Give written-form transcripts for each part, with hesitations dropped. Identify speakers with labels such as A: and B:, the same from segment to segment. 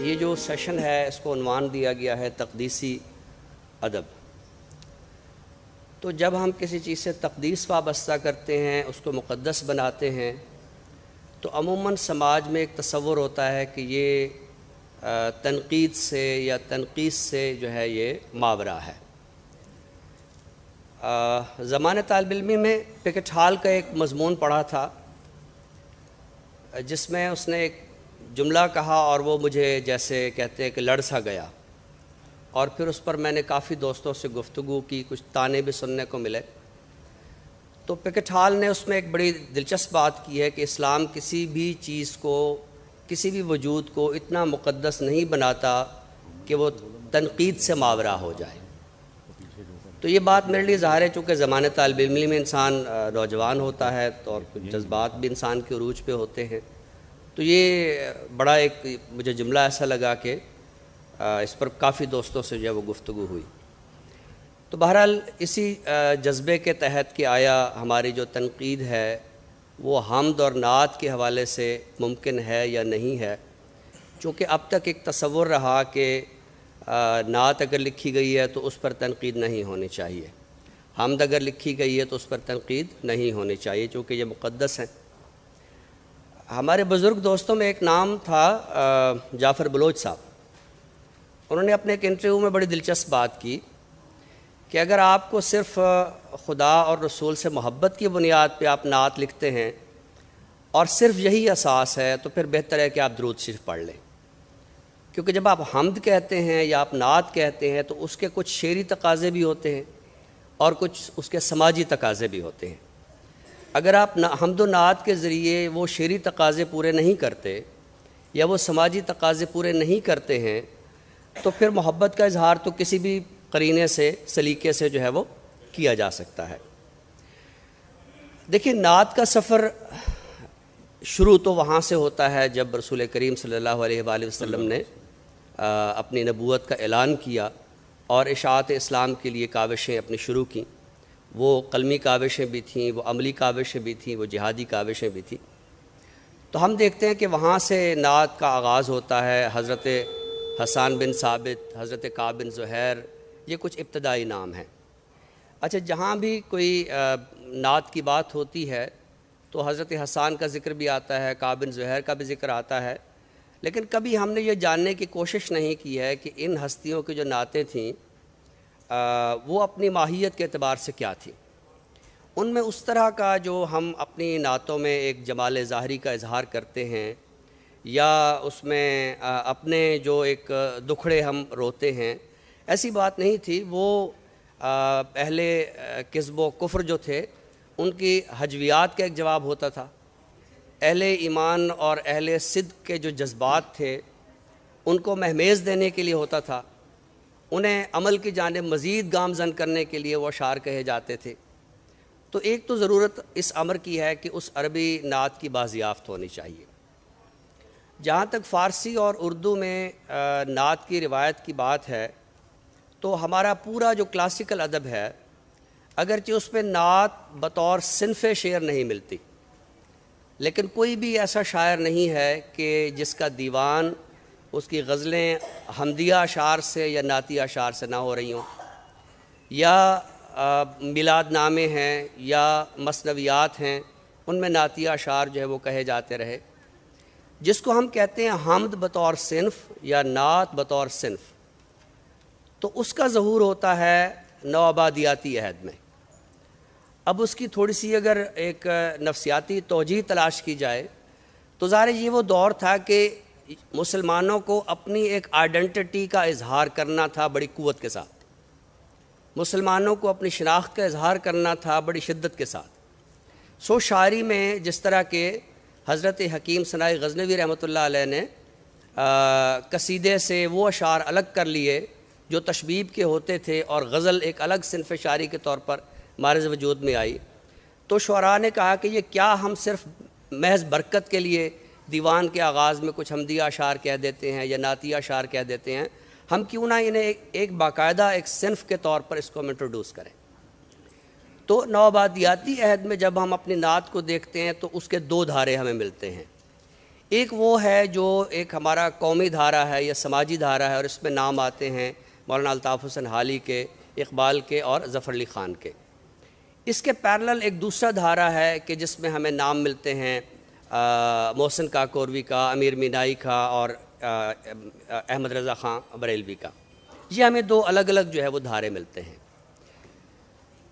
A: یہ جو سیشن ہے اس کو عنوان دیا گیا ہے تقدیسی ادب۔ تو جب ہم کسی چیز سے تقدیس وابستہ کرتے ہیں، اس کو مقدس بناتے ہیں، تو عموماً سماج میں ایک تصور ہوتا ہے کہ یہ تنقید سے یا تنقیص سے جو ہے یہ ماورا ہے۔ زمانہ طالب علمی میں پکٹ ہال کا ایک مضمون پڑھا تھا جس میں اس نے ایک جملہ کہا اور وہ مجھے جیسے کہتے ہیں کہ لڑ سا گیا، اور پھر اس پر میں نے کافی دوستوں سے گفتگو کی، کچھ طعنے بھی سننے کو ملے۔ تو پکٹ ہال نے اس میں ایک بڑی دلچسپ بات کی ہے کہ اسلام کسی بھی چیز کو، کسی بھی وجود کو اتنا مقدس نہیں بناتا کہ وہ تنقید سے ماورا ہو جائے۔ تو یہ بات میرے لیے ظاہر ہے، چونکہ زمانہ طالب علمی میں انسان نوجوان ہوتا ہے تو اور کچھ جذبات بھی انسان کے عروج پہ ہوتے ہیں، تو یہ بڑا ایک مجھے جملہ ایسا لگا کہ اس پر کافی دوستوں سے جو ہے وہ گفتگو ہوئی۔ تو بہرحال اسی جذبے کے تحت کہ آیا ہماری جو تنقید ہے وہ حمد اور نعت کے حوالے سے ممکن ہے یا نہیں ہے، چونکہ اب تک ایک تصور رہا کہ نعت اگر لکھی گئی ہے تو اس پر تنقید نہیں ہونی چاہیے، حمد اگر لکھی گئی ہے تو اس پر تنقید نہیں ہونی چاہیے، چونکہ یہ مقدس ہیں۔ ہمارے بزرگ دوستوں میں ایک نام تھا جعفر بلوچ صاحب۔ انہوں نے اپنے ایک انٹرویو میں بڑی دلچسپ بات کی کہ اگر آپ کو صرف خدا اور رسول سے محبت کی بنیاد پہ آپ نعت لکھتے ہیں اور صرف یہی اساس ہے، تو پھر بہتر ہے کہ آپ درود شریف پڑھ لیں، کیونکہ جب آپ حمد کہتے ہیں یا آپ نعت کہتے ہیں تو اس کے کچھ شعری تقاضے بھی ہوتے ہیں اور کچھ اس کے سماجی تقاضے بھی ہوتے ہیں۔ اگر آپ حمد و نعت کے ذریعے وہ شعری تقاضے پورے نہیں کرتے یا وہ سماجی تقاضے پورے نہیں کرتے ہیں تو پھر محبت کا اظہار تو کسی بھی قرینے سے، سلیقے سے جو ہے وہ کیا جا سکتا ہے۔ دیکھیں، نعت کا سفر شروع تو وہاں سے ہوتا ہے جب رسول کریم صلی اللہ علیہ وآلہ وسلم نے اپنی نبوت کا اعلان کیا اور اشاعت اسلام کے لیے کاوشیں اپنی شروع کیں۔ وہ قلمی کاوشیں بھی تھیں، وہ عملی کاوشیں بھی تھیں، وہ جہادی کاوشیں بھی تھیں۔ تو ہم دیکھتے ہیں کہ وہاں سے نعت کا آغاز ہوتا ہے۔ حضرت حسان بن ثابت، حضرت کعب بن زہیر، یہ کچھ ابتدائی نام ہیں۔ اچھا، جہاں بھی کوئی نعت کی بات ہوتی ہے تو حضرت حسان کا ذکر بھی آتا ہے، کعب بن زہیر کا بھی ذکر آتا ہے، لیکن کبھی ہم نے یہ جاننے کی کوشش نہیں کی ہے کہ ان ہستیوں کی جو نعتیں تھیں وہ اپنی ماہیت کے اعتبار سے کیا تھی۔ ان میں اس طرح کا جو ہم اپنی نعتوں میں ایک جمال ظاہری کا اظہار کرتے ہیں یا اس میں اپنے جو ایک دکھڑے ہم روتے ہیں، ایسی بات نہیں تھی۔ وہ اہل کذب و کفر جو تھے ان کی حجویات کا ایک جواب ہوتا تھا، اہل ایمان اور اہل صدق کے جو جذبات تھے ان کو مہمیز دینے کے لیے ہوتا تھا، انہیں عمل کی جانب مزید گامزن کرنے کے لیے وہ اشعار کہے جاتے تھے۔ تو ایک تو ضرورت اس امر کی ہے کہ اس عربی نعت کی بازیافت ہونی چاہیے۔ جہاں تک فارسی اور اردو میں نعت کی روایت کی بات ہے تو ہمارا پورا جو کلاسیکل ادب ہے، اگرچہ اس میں نعت بطور صنف شعر نہیں ملتی، لیکن کوئی بھی ایسا شاعر نہیں ہے کہ جس کا دیوان، اس کی غزلیں حمدیہ اشعار سے یا نعتیہ اشعار سے نہ ہو رہی ہوں، یا میلاد نامے ہیں یا مثنویات ہیں ان میں نعتیہ اشعار جو ہے وہ کہے جاتے رہے۔ جس کو ہم کہتے ہیں حمد بطور صنف یا نعت بطور صنف، تو اس کا ظہور ہوتا ہے نوآبادیاتی عہد میں۔ اب اس کی تھوڑی سی اگر ایک نفسیاتی توجیہ تلاش کی جائے تو ظاہر یہ وہ دور تھا کہ مسلمانوں کو اپنی ایک آئیڈینٹی کا اظہار کرنا تھا بڑی قوت کے ساتھ، مسلمانوں کو اپنی شناخت کا اظہار کرنا تھا بڑی شدت کے ساتھ۔ سو شاعری میں جس طرح کہ حضرت حکیم ثنائی غزنوی رحمۃ اللہ علیہ نے قصیدے سے وہ اشعار الگ کر لیے جو تشبیب کے ہوتے تھے اور غزل ایک الگ صنف شاعری کے طور پر مارز وجود میں آئی، تو شعراء نے کہا کہ یہ کیا ہم صرف محض برکت کے لیے دیوان کے آغاز میں کچھ حمدیہ اشعار کہہ دیتے ہیں یا نعتیہ اشعار کہہ دیتے ہیں، ہم کیوں نہ انہیں ایک باقاعدہ ایک صنف کے طور پر اس کو ہم انٹروڈیوس کریں۔ تو نوآبادیاتی عہد میں جب ہم اپنی نعت کو دیکھتے ہیں تو اس کے دو دھارے ہمیں ملتے ہیں۔ ایک وہ ہے جو ایک ہمارا قومی دھارا ہے یا سماجی دھارا ہے، اور اس میں نام آتے ہیں مولانا الطاف حسین حالی کے، اقبال کے اور ظفر علی خان کے۔ اس کے پیرلل ایک دوسرا دھارا ہے کہ جس میں ہمیں نام ملتے ہیں محسن کاکوروی کا، امیر مینائی کا اور احمد رضا خان بریلوی کا۔ یہ ہمیں دو الگ الگ جو ہے وہ دھارے ملتے ہیں۔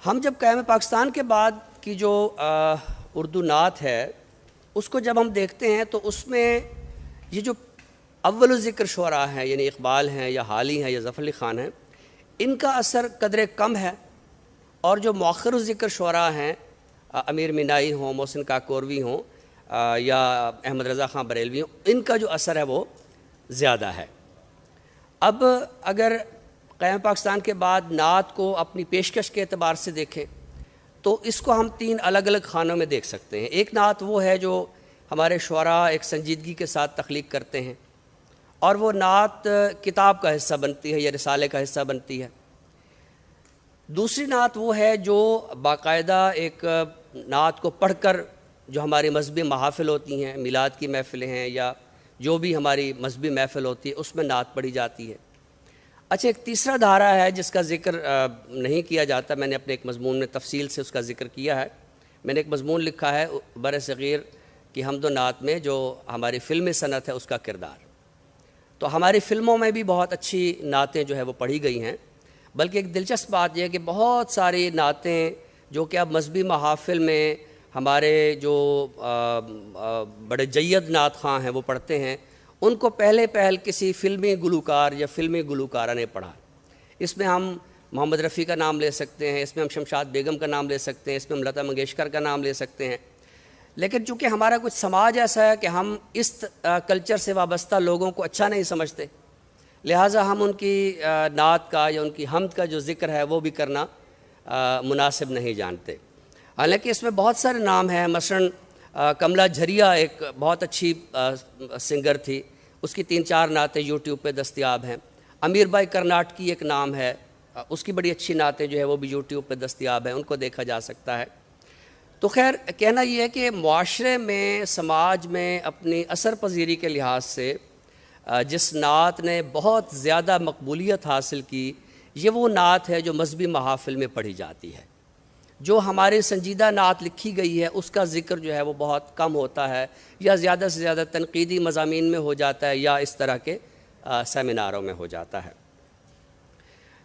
A: ہم جب قیام پاکستان کے بعد کی جو اردو نعت ہے اس کو جب ہم دیکھتے ہیں تو اس میں یہ جو اول ذکر شعراء ہیں، یعنی اقبال ہیں یا حالی ہیں یا ظفر علی خان ہیں، ان کا اثر قدرے کم ہے، اور جو مؤخر الذکر شعراء ہیں، امیر مینائی ہوں، محسن کاکوروی ہوں یا احمد رضا خان بریلوی ہوں، ان کا جو اثر ہے وہ زیادہ ہے۔ اب اگر قیام پاکستان کے بعد نعت کو اپنی پیشکش کے اعتبار سے دیکھیں تو اس کو ہم تین الگ الگ خانوں میں دیکھ سکتے ہیں۔ ایک نعت وہ ہے جو ہمارے شعراء ایک سنجیدگی کے ساتھ تخلیق کرتے ہیں، اور وہ نعت کتاب کا حصہ بنتی ہے یا رسالے کا حصہ بنتی ہے۔ دوسری نعت وہ ہے جو باقاعدہ ایک نعت کو پڑھ کر جو ہماری مذہبی محافل ہوتی ہیں، میلاد کی محفلیں ہیں یا جو بھی ہماری مذہبی محفل ہوتی ہے اس میں نعت پڑھی جاتی ہے۔ اچھا، ایک تیسرا دھارا ہے جس کا ذکر نہیں کیا جاتا، میں نے اپنے ایک مضمون میں تفصیل سے اس کا ذکر کیا ہے۔ میں نے ایک مضمون لکھا ہے بر صغیر کی حمد و نعت میں جو ہماری فلمی صنعت ہے اس کا کردار۔ تو ہماری فلموں میں بھی بہت اچھی نعتیں جو ہے وہ پڑھی گئی ہیں، بلکہ ایک دلچسپ بات یہ ہے کہ بہت ساری نعتیں جو کہ اب مذہبی محافل میں ہمارے جو بڑے جید نعت خواں ہیں وہ پڑھتے ہیں، ان کو پہلے کسی فلمی گلوکار یا فلمی گلوکارہ نے پڑھا۔ اس میں ہم محمد رفیع کا نام لے سکتے ہیں، اس میں ہم شمشاد بیگم کا نام لے سکتے ہیں، اس میں ہم لتا منگیشکر کا نام لے سکتے ہیں، لیکن چونکہ ہمارا کچھ سماج ایسا ہے کہ ہم اس کلچر سے وابستہ لوگوں کو اچھا نہیں سمجھتے، لہٰذا ہم ان کی نعت کا یا ان کی حمد کا جو ذکر ہے وہ بھی کرنا مناسب نہیں جانتے۔ حالانکہ اس میں بہت سارے نام ہیں، مثلاً کملا جھریا ایک بہت اچھی سنگر تھی، اس کی 3-4 نعتیں یوٹیوب پہ دستیاب ہیں۔ امیر بھائی کرناٹکی ایک نام ہے، اس کی بڑی اچھی نعتیں جو ہے وہ بھی یوٹیوب پہ دستیاب ہیں، ان کو دیکھا جا سکتا ہے۔ تو خیر کہنا یہ ہے کہ معاشرے میں، سماج میں اپنی اثر پذیری کے لحاظ سے جس نعت نے بہت زیادہ مقبولیت حاصل کی، یہ وہ نعت ہے جو مذہبی محافل میں پڑھی جاتی ہے۔ جو ہماری سنجیدہ نعت لکھی گئی ہے اس کا ذکر جو ہے وہ بہت کم ہوتا ہے، یا زیادہ سے زیادہ تنقیدی مضامین میں ہو جاتا ہے یا اس طرح کے سیمیناروں میں ہو جاتا ہے۔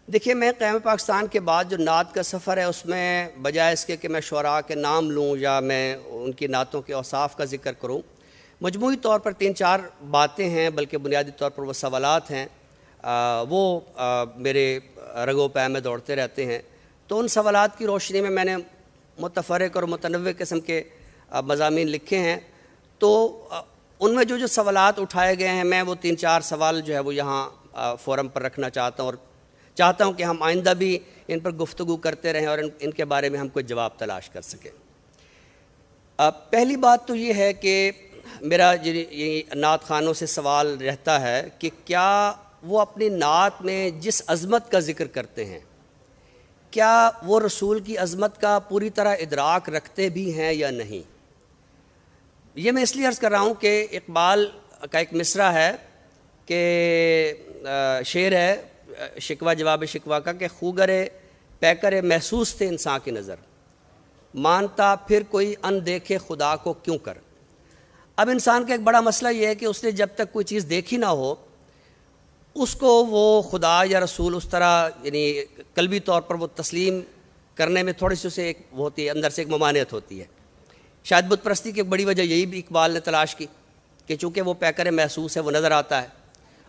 A: دیکھیے، میں قیام پاکستان کے بعد جو نعت کا سفر ہے اس میں بجائے اس کے کہ میں شعراء کے نام لوں یا میں ان کی نعتوں کے اوصاف کا ذکر کروں، مجموعی طور پر 3-4 باتیں ہیں، بلکہ بنیادی طور پر وہ سوالات ہیں، وہ میرے رگو پے میں دوڑتے رہتے ہیں۔ تو ان سوالات کی روشنی میں نے متفرق اور متنوع قسم کے مضامین لکھے ہیں۔ تو ان میں جو سوالات اٹھائے گئے ہیں، میں وہ 3-4 سوال جو ہے وہ یہاں فورم پر رکھنا چاہتا ہوں، اور چاہتا ہوں کہ ہم آئندہ بھی ان پر گفتگو کرتے رہیں اور ان کے بارے میں ہم کوئی جواب تلاش کر سکیں۔ پہلی بات تو یہ ہے کہ میرا یہ نعت خوانوں سے سوال رہتا ہے کہ کیا وہ اپنی نعت میں جس عظمت کا ذکر کرتے ہیں، کیا وہ رسول کی عظمت کا پوری طرح ادراک رکھتے بھی ہیں یا نہیں؟ یہ میں اس لیے عرض کر رہا ہوں کہ اقبال کا ایک مصرع ہے کہ شعر ہے شکوہ جواب شکوہ کا کہ خوگرے پیکرے محسوس تھے انسان کی نظر، مانتا پھر کوئی ان دیکھے خدا کو کیوں کر۔ اب انسان کا ایک بڑا مسئلہ یہ ہے کہ اس نے جب تک کوئی چیز دیکھی نہ ہو اس کو وہ خدا یا رسول اس طرح یعنی قلبی طور پر وہ تسلیم کرنے میں تھوڑی سی اسے ایک ہوتی ہے، اندر سے ایک ممانعت ہوتی ہے۔ شاید بت پرستی کی ایک بڑی وجہ یہی بھی اقبال نے تلاش کی کہ چونکہ وہ پیکر محسوس ہے، وہ نظر آتا ہے،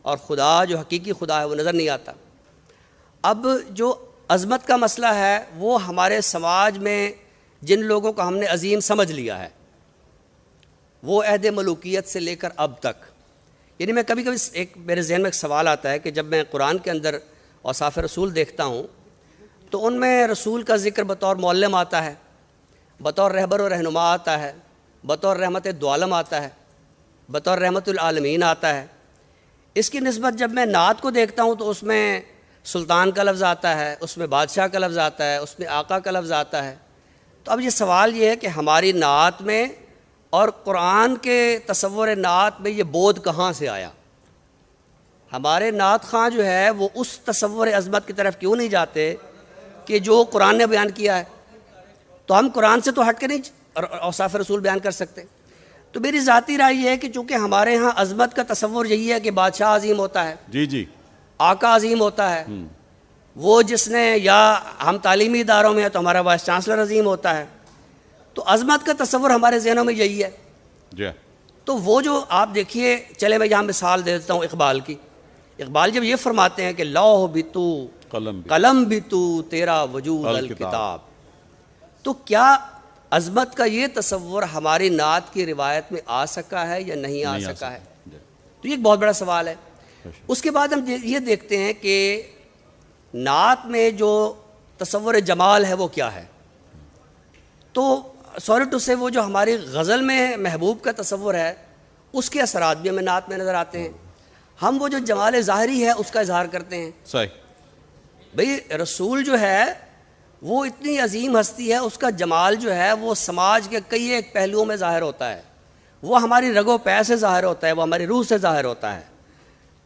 A: اور خدا جو حقیقی خدا ہے وہ نظر نہیں آتا۔ اب جو عظمت کا مسئلہ ہے وہ ہمارے سماج میں جن لوگوں کو ہم نے عظیم سمجھ لیا ہے، وہ عہد ملوکیت سے لے کر اب تک، یعنی میں کبھی کبھی ایک میرے ذہن میں ایک سوال آتا ہے کہ جب میں قرآن کے اندر اوصاف رسول دیکھتا ہوں تو ان میں رسول کا ذکر بطور معلم آتا ہے، بطور رہبر و رہنما آتا ہے، بطور رحمت دو عالم آتا ہے، بطور رحمت العالمین آتا ہے۔ اس کی نسبت جب میں نعت کو دیکھتا ہوں تو اس میں سلطان کا لفظ آتا ہے، اس میں بادشاہ کا لفظ آتا ہے، اس میں آقا کا لفظ آتا ہے۔ تو اب یہ سوال یہ ہے کہ ہماری نعت میں اور قرآن کے تصور نعت میں یہ بود کہاں سے آیا؟ ہمارے نعت خواں جو ہے وہ اس تصور عظمت کی طرف کیوں نہیں جاتے کہ جو قرآن نے بیان کیا ہے؟ تو ہم قرآن سے تو ہٹ کے نہیں اوصاف رسول بیان کر سکتے. تو میری ذاتی رائے یہ ہے کہ چونکہ ہمارے ہاں عظمت کا تصور یہی ہے کہ بادشاہ عظیم ہوتا ہے,
B: جی
A: آقا عظیم ہوتا ہے, وہ جس نے, یا ہم تعلیمی اداروں میں ہیں تو ہمارا وائس چانسلر عظیم ہوتا ہے, تو عظمت کا تصور ہمارے ذہنوں میں یہی ہے.
B: جی.
A: تو وہ جو آپ دیکھیے, چلے میں یہاں مثال دے دیتا ہوں اقبال کی. اقبال جب یہ فرماتے ہیں کہ لوح بھی تو قلم بھی تو تیرا وجود الکتاب, تو کیا عظمت کا یہ تصور ہماری نعت کی روایت میں آ سکا ہے یا نہیں آ سکا ہے؟ تو یہ ایک بہت بڑا سوال ہے. اس کے بعد ہم یہ دیکھتے ہیں کہ نعت میں جو تصور جمال ہے وہ کیا ہے. تو سوری ٹو سے وہ جو ہماری غزل میں محبوب کا تصور ہے اس کے اثرات بھی ہمیں نعت میں نظر آتے ہیں. ہم وہ جو جمال ظاہری ہے اس کا اظہار کرتے ہیں.
B: صحیح.
A: بھئی رسول جو ہے وہ اتنی عظیم ہستی ہے, اس کا جمال جو ہے وہ سماج کے کئی ایک پہلوؤں میں ظاہر ہوتا ہے, وہ ہماری رگ و پے سے ظاہر ہوتا ہے, وہ ہماری روح سے ظاہر ہوتا ہے.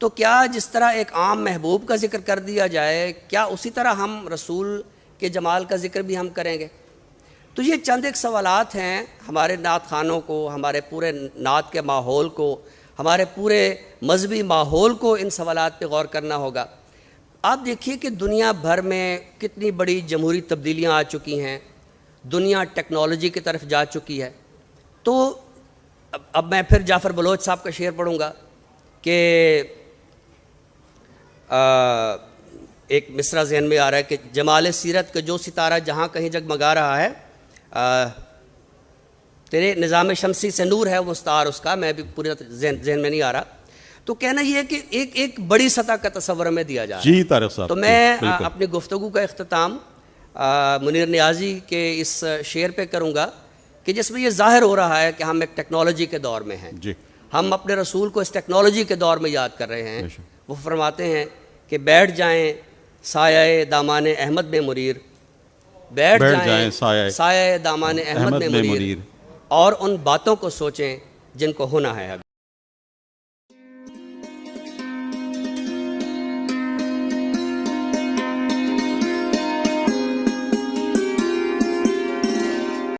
A: تو کیا جس طرح ایک عام محبوب کا ذکر کر دیا جائے, کیا اسی طرح ہم رسول کے جمال کا ذکر بھی ہم کریں گے؟ تو یہ چند ایک سوالات ہیں ہمارے نعت خوانوں کو, ہمارے پورے نعت کے ماحول کو, ہمارے پورے مذہبی ماحول کو ان سوالات پہ غور کرنا ہوگا. آپ دیکھیے کہ دنیا بھر میں کتنی بڑی جمہوری تبدیلیاں آ چکی ہیں, دنیا ٹیکنالوجی کی طرف جا چکی ہے. تو اب میں پھر جعفر بلوچ صاحب کا شعر پڑھوں گا کہ ایک مصرع ذہن میں آ رہا ہے کہ جمال سیرت کا جو ستارہ جہاں کہیں جگمگا رہا ہے, تیرے نظام شمسی سے نور ہے وہ مستعار اس کا, میں بھی پورے ذہن میں نہیں آ رہا. تو کہنا یہ ہے کہ ایک بڑی سطح کا تصور ہمیں دیا جا رہا ہے.
B: جی طارق صاحب.
A: تو میں اپنی گفتگو کا اختتام منیر نیازی کے اس شعر پہ کروں گا کہ جس میں یہ ظاہر ہو رہا ہے کہ ہم ایک ٹیکنالوجی کے دور میں ہیں.
B: جی.
A: ہم اپنے رسول کو اس ٹیکنالوجی کے دور میں یاد کر رہے ہیں. وہ فرماتے ہیں کہ بیٹھ جائیں سایہ دامان احمد میں مریر, بیٹھ جائیں سایہ دامان احمد میں مریر, اور ان باتوں کو سوچیں جن کو ہونا ہے ابھی.